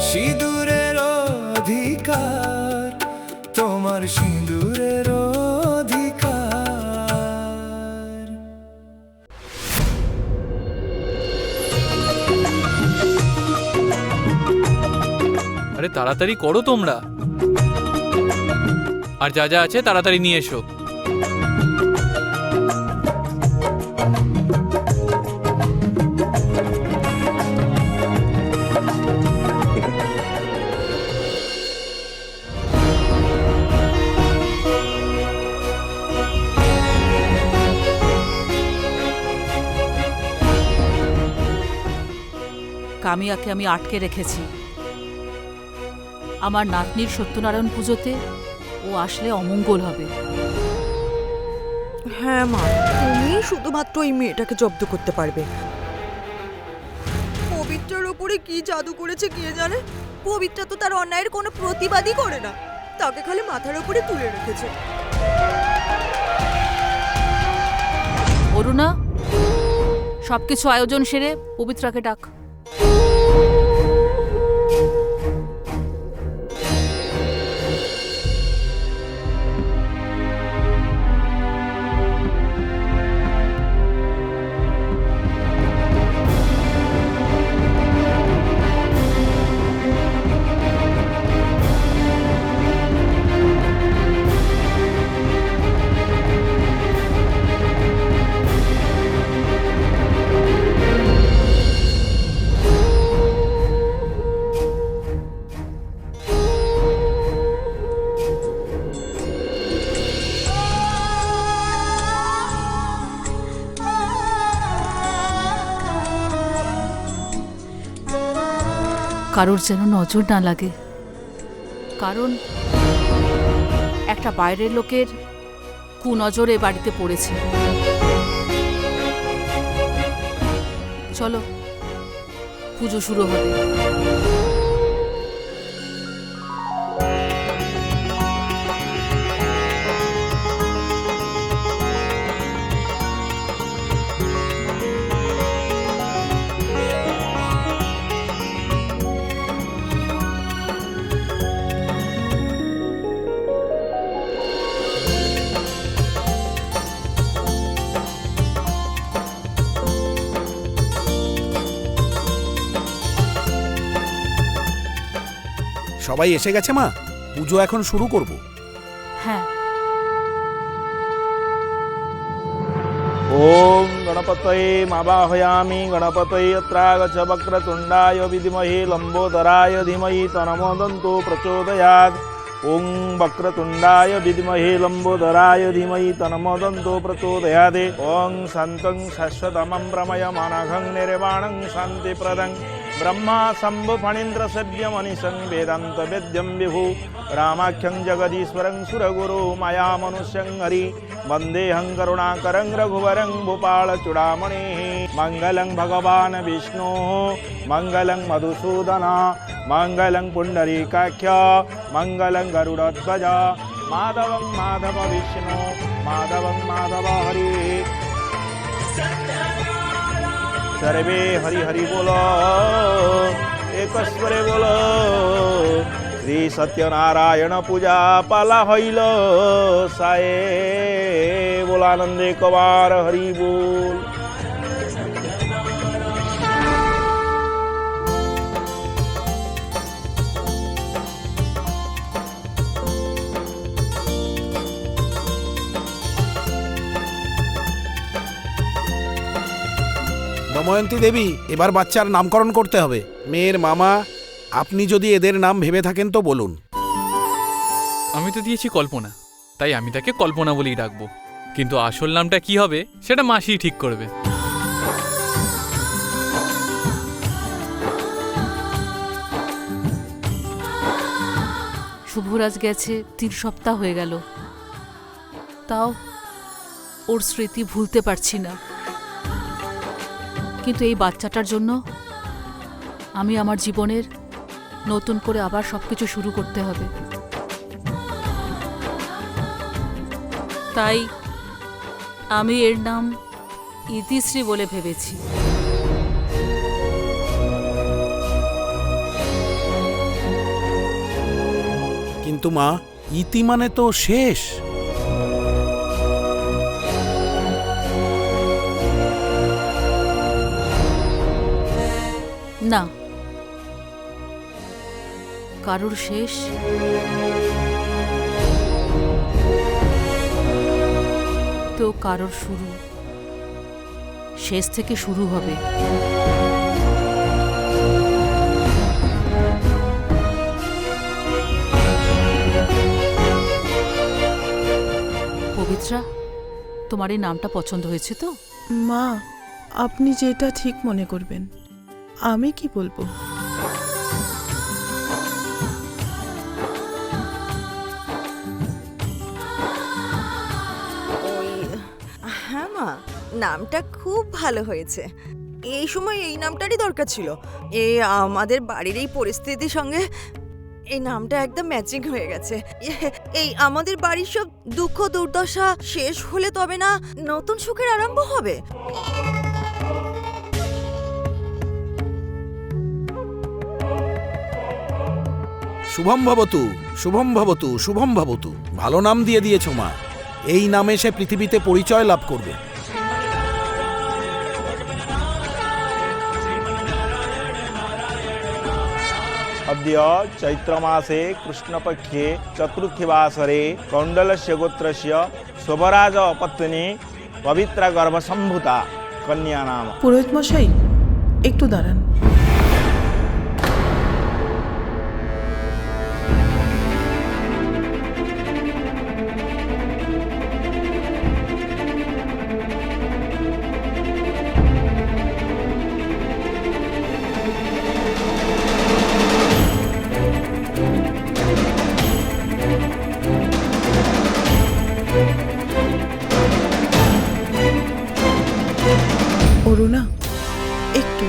সিঁদুরের অধিকার, তোমার সিঁদুরের অধিকার। আরে তাড়াতাড়ি করো তোমরা, আর যা যা আছে তাড়াতাড়ি নিয়ে এসো। কামিয়াকে আমি আটকে রেখেছি। আমার নাতনির সত্যনারায়ণ পুজোতে ও আসলে অমঙ্গল হবে। হ্যাঁ মা, তুমি শুধুমাত্র এই মেয়েটাকে জব্দ করতে পারবে। পবিত্রার ওপরে কি জাদু করেছে কে জানে। পবিত্রা তো তার অন্যায়ের কোনো প্রতিবাদই করে না, তাকে খালি মাথার উপরে তুলে রেখেছে। অরুণা, সবকিছু আয়োজন সেরে পবিত্রাকে ডাক। কারোর যেন নজর না লাগে, কারণ একটা বাইরের লোকের কুনজরে বাড়িতে পড়েছে। চলো, পুজো শুরু হবে। সবাই এসে গেছে মা, পুজো এখন শুরু করব। হ্যাঁ। ওম গণপতয়ে মাবাহয়ামি গণপতয়ে অত্রাগচ্ছ বক্রতুণ্ডায় বিদ্মহে লম্বোদরায় ধীমহি তন্মোদন্তু প্রচোদয়াৎ। ওং বক্রতুণ্ডায় বিদ্মহে লম্বোদরায় ধীমহি তন্মোদন্তু প্রচোদয়াৎ। ওং শান্तं শাশ্বতমं প্রময়মানঘং নির্বাণং শান্তিপ্রদং ব্রহ্মা শম্ভু ফণীন্দ্র সেব্যমনিশং বেদান্ত বেদ্যং বিভু রামাখ্যং জগদীশ্বরং সুরগুরু মায়া মনুষ্যং হরি वंदेहं करुणाकरं रघुवरं भूपालचूडामणिः। मंगलं भगवान् विष्णुः मंगलं मधुसूदन मंगलं पुण्डरीकाक्ष मंगलं गरुडध्वज माधवं माधव विष्णु माधवं माधव हरि। सर्वे हरि हरि बोलो, एक स्वरे बोलो। श्री सत्यनारायण पूजा पाला हईल साए बोल आनंदे कबार हरि बोल। দময়ন্তী দেবী, এবার বাচ্চার নামকরণ করতে হবে। মেয়ের মামা, আপনি যদি এদের নাম ভেবে থাকেন তো বলুন। আমি তো দিয়েছি কল্পনা, তাই আমি তাকে কল্পনা বলেই ডাকবো, কিন্তু আসল নামটা কি হবে সেটা মাসিই ঠিক করবে। শুভরাজ গেছে 3 সপ্তাহ হয়ে গেল, তাও ওর স্মৃতি ভুলতে পারছি না। কিন্তু এই বাচ্চাটার জন্য আমি আমার জীবনের নতুন করে আবার সবকিছু শুরু করতে হবে। তাই আমি এর নাম ইতিশ্রী বলে ভেবেছি। কিন্তু মা, ইতি মানে তো শেষ। না, কারোর শেষ তো কারোর শুরু, শেষ থেকে শুরু হবে। পবিত্রা, তোমার এই নামটা পছন্দ হয়েছে তো? মা, আপনি যেটা ঠিক মনে করবেন, আমি কি বলবো? ওই হ্যাঁ মা, নামটা খুব ভালো হয়েছে। এই সময় এই নামটারই দরকার ছিল। আমাদের বাড়ির এই পরিস্থিতির সঙ্গে এই নামটা একদম ম্যাচিং হয়ে গেছে। এই আমাদের বাড়ির সব দুঃখ দুর্দশা শেষ হলে তবে না নতুন সুখের আরম্ভ হবে। শুভম ভবতু, শুভম ভবতু, শুভম ভবতু। ভালো নাম দিয়ে দিয়েছো মা। এই নামে সে পৃথিবীতে পরিচয় লাভ করবে। अद्य चैत्रमासे कृष्णपक्षे चतुर्थीवासरे कौण्डलस्य गोत्रस्य शोभराज पत्नी पवित्रा गर्भसम्भूता कन्या नाम। পুরোহিত মশাই, একটু দাঁড়ান। অরুণা, একটু।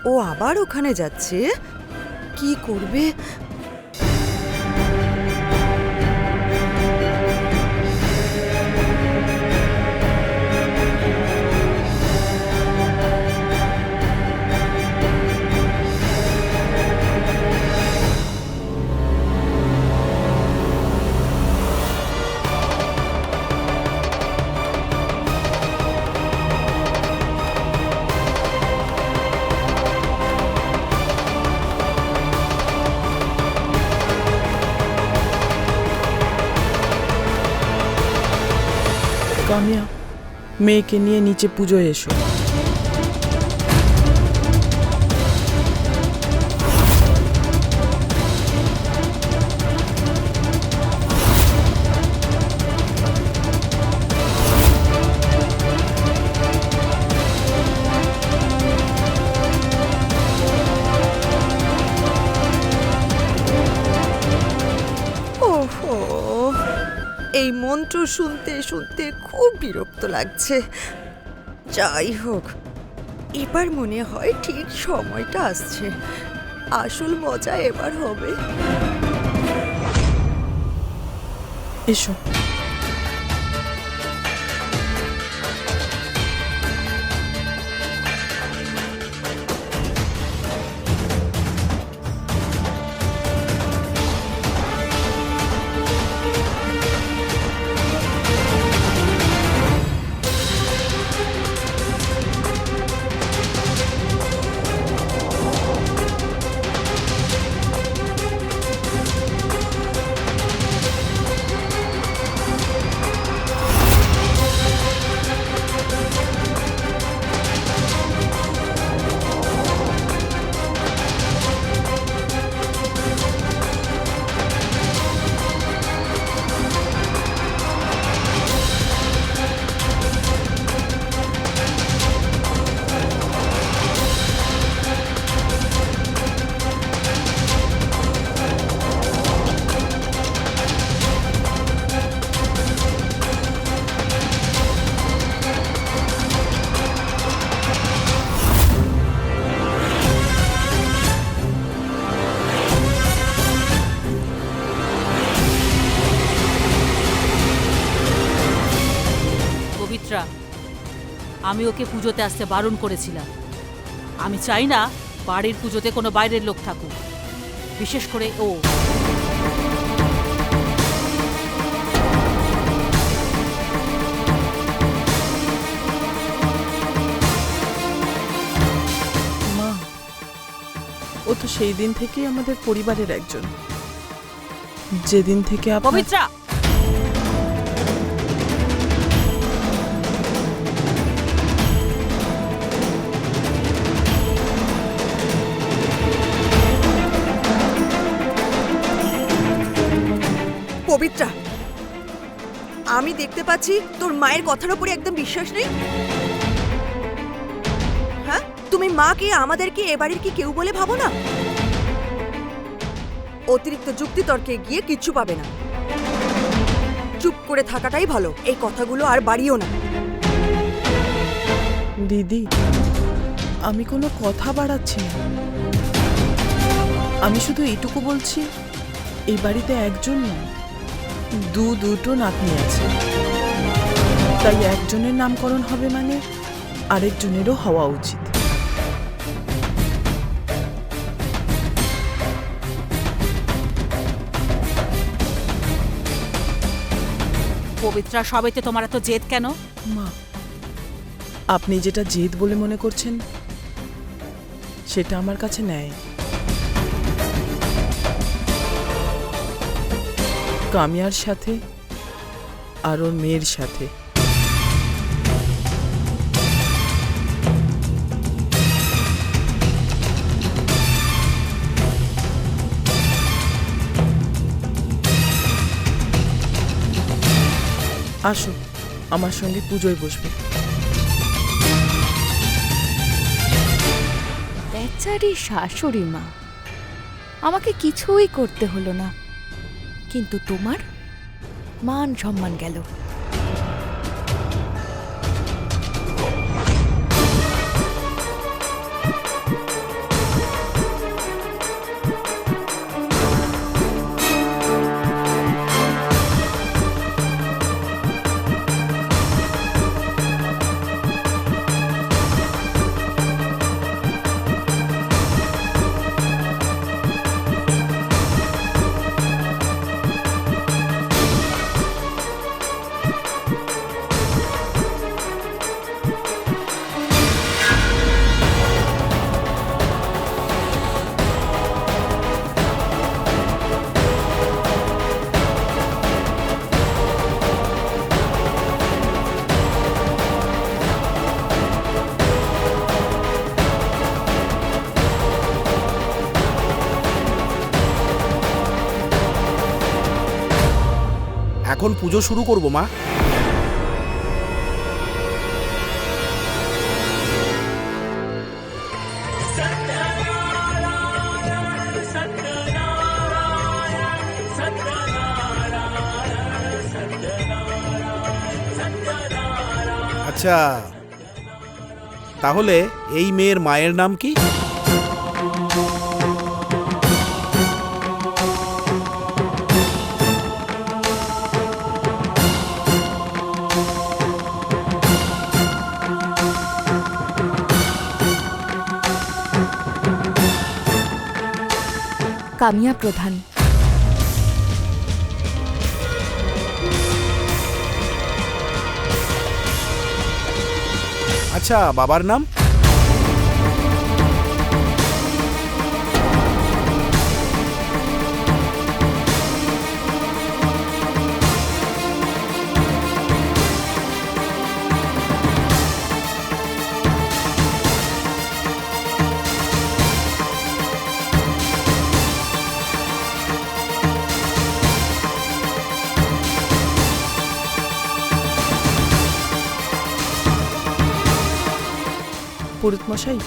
ও আবার ওখানে যাচ্ছে, কি করবে? কামিয়া, মেয়েকে নিয়ে নিচে পুজোয় এসো। ওহো, এই মন্ত্র শুনতে শুনতে খুব বিরক্ত লাগছে। যাই হোক, এবার মনে হয় ঠিক সময়টা আসছে, আসল মজা এবার হবে। এসো। পবিত্রা, আমি ওকে পুজোতে আসতে বারণ করেছিলাম। আমি চাই না বাড়ির পুজোতে কোনো বাইরের লোক থাকুক, বিশেষ করে ও। মা, ও তো সেই দিন থেকেই আমাদের পরিবারের একজন। যেদিন থেকে পবিত্রা, পবিত্রা, আমি দেখতে পাচ্ছি তোর মায়ের কথার উপরে একদম বিশ্বাস নেই। হ্যাঁ, তুমি মাকে আমাদেরকে এ বাড়ির কি কেউ বলে ভাবো না? অতিরিক্ত যুক্তিতর্কে গিয়ে কিচ্ছু পাবে না। চুপ করে থাকাটাই ভালো, এই কথাগুলো আর বাড়িও না। দিদি, আমি কোনো কথা বাড়াচ্ছি না। আমি শুধু এইটুকু বলছি, এই বাড়িতে একজন নয়, দুটো নাতনি আছে। তাই একজনের নামকরণ হবে মানে আরেকজনেরও হওয়া উচিত। পবিত্রা, সবেতে তোমার এত জেদ কেন? মা, আপনি যেটা জেদ বলে মনে করছেন সেটা আমার কাছে নেয়। কামিয়ার সাথে আর ওর মেয়ের সাথে। আসো, আমার সঙ্গে পুজোয় বসবে। বেচারি শাশুড়ি মা, আমাকে কিছুই করতে হলো না, কিন্তু তোমার মান সম্মান গেল। এখন পুজো শুরু করব মা। আচ্ছা, তাহলে এই মেয়ের মায়ের নাম কি? কামিয়া প্রধান। আচ্ছা, বাবার নাম? পুরোহিত মশাই,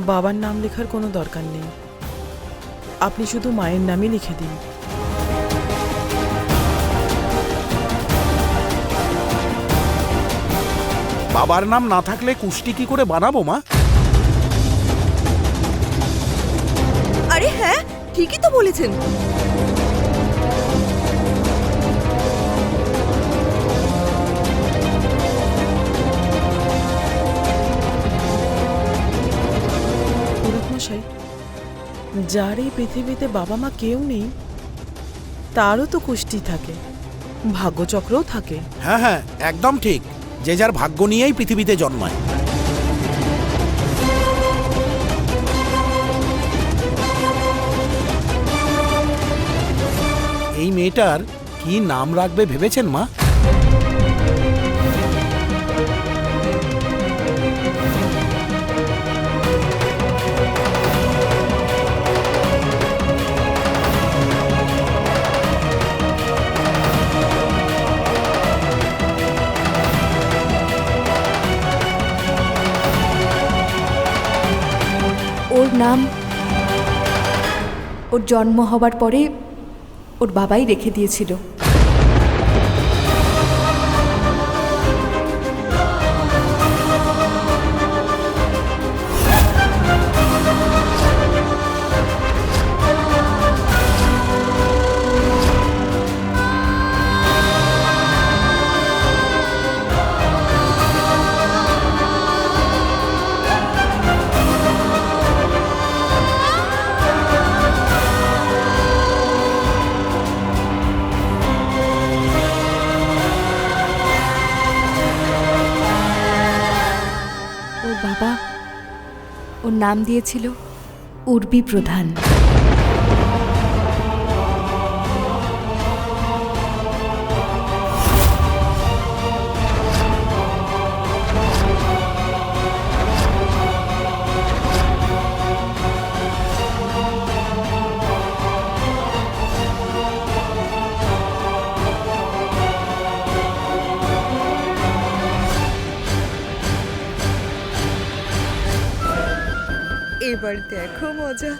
বাবার নাম লেখার কোনো দরকার নেই, আপনি শুধু মায়ের নামই লিখে দিন। বাবার নাম না থাকলে কুষ্টি কি করে বানাবো মা? আরে হ্যাঁ, ঠিকই তো বলেছেন। যার এই পৃথিবীতে বাবা মা কেউ নেই তারও তো কুষ্টি থাকে, ভাগ্যচক্রও থাকে। হ্যাঁ হ্যাঁ, একদম ঠিক। যে যার ভাগ্য নিয়েই পৃথিবীতে জন্মায়। এই মেয়েটার কি নাম রাখবে ভেবেছেন মা? ওর নাম ওর জন্ম হবার পরে ওর বাবাই রেখে দিয়েছিল। ওর বাবা ওর নাম দিয়েছিল উর্বি প্রধান। এবার দেখো মজা,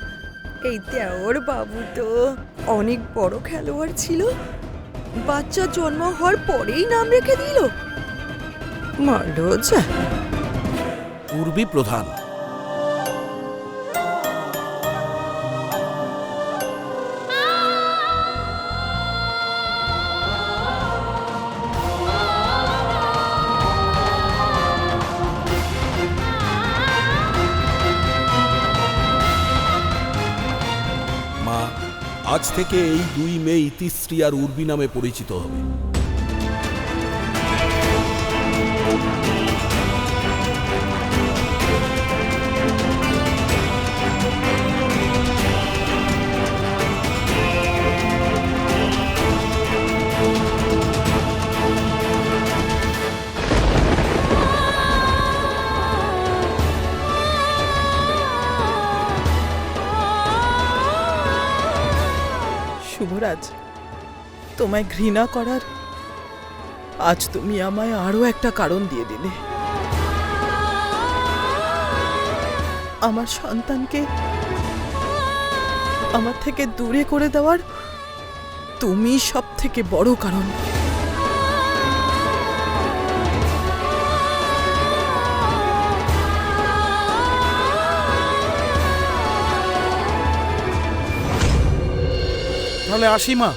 এই দেওর বাবু তো অনেক বড় খেলোয়াড় ছিল, বাচ্চা জন্ম হওয়ার পরেই নাম রেখে দিল। মজা। উর্বি প্রধান। মা, আজ থেকে এই দুই মেয়ে ইতিশ্রী আর উর্বি নামে পরিচিত হবে। শুভরাজ, তোমায় ঘৃণা করার আজ তুমি আমায় আরো একটা কারণ দিয়ে দিলে। আমার সন্তানকে আমার থেকে দূরে করে দেওয়ার তুমি সব থেকে বড় কারণ। তাহলে আসি মা।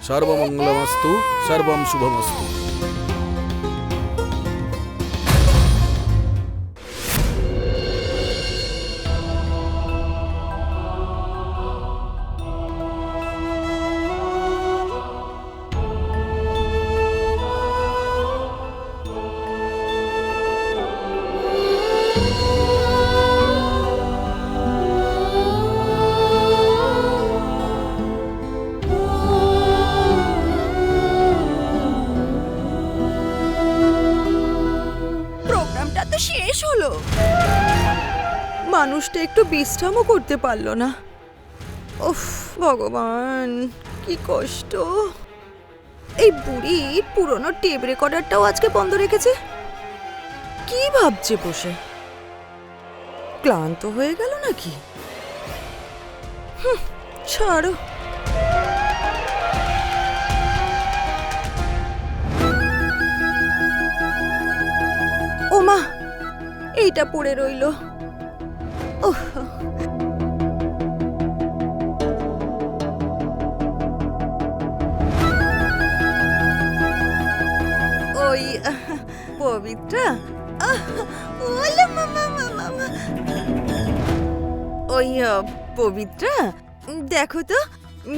সর্বমঙ্গলমস্তু, সর্বম শুভমস্তু। প্রোগ্রামটা তো শেষ হলো, মানুষটা একটু বিশ্রামও করতে পারলো না। উফ ভগবান, কি কষ্ট। এই বুড়ি পুরনো টেপ রেকর্ডারটাও আজকে বন্ধ রেখেছে। কি ভাবছে বসে? ক্লান্ত হয়ে গেল নাকি? ছাড়ো। ওমা, এইটা পড়ে রইল। ওহ, ওই পবিত্রা, ওলে মামা মামা মা। ওই পবিত্রা, দেখো তো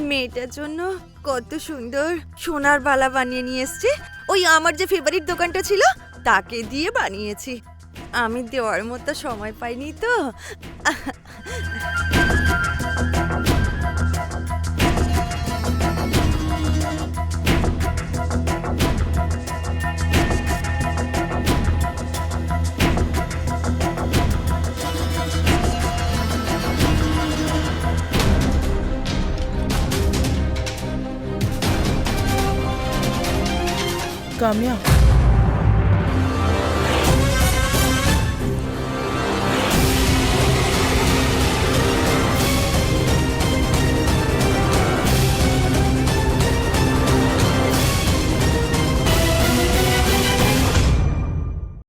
মেয়েটার জন্য কত সুন্দর সোনার বালা বানিয়ে নিয়ে এসছে। ওই আমার যে ফেভারিট দোকানটা ছিল তাকে দিয়ে বানিয়েছি। আমি দেওয়ার মতো সময় পাইনি তো। কামিয়া,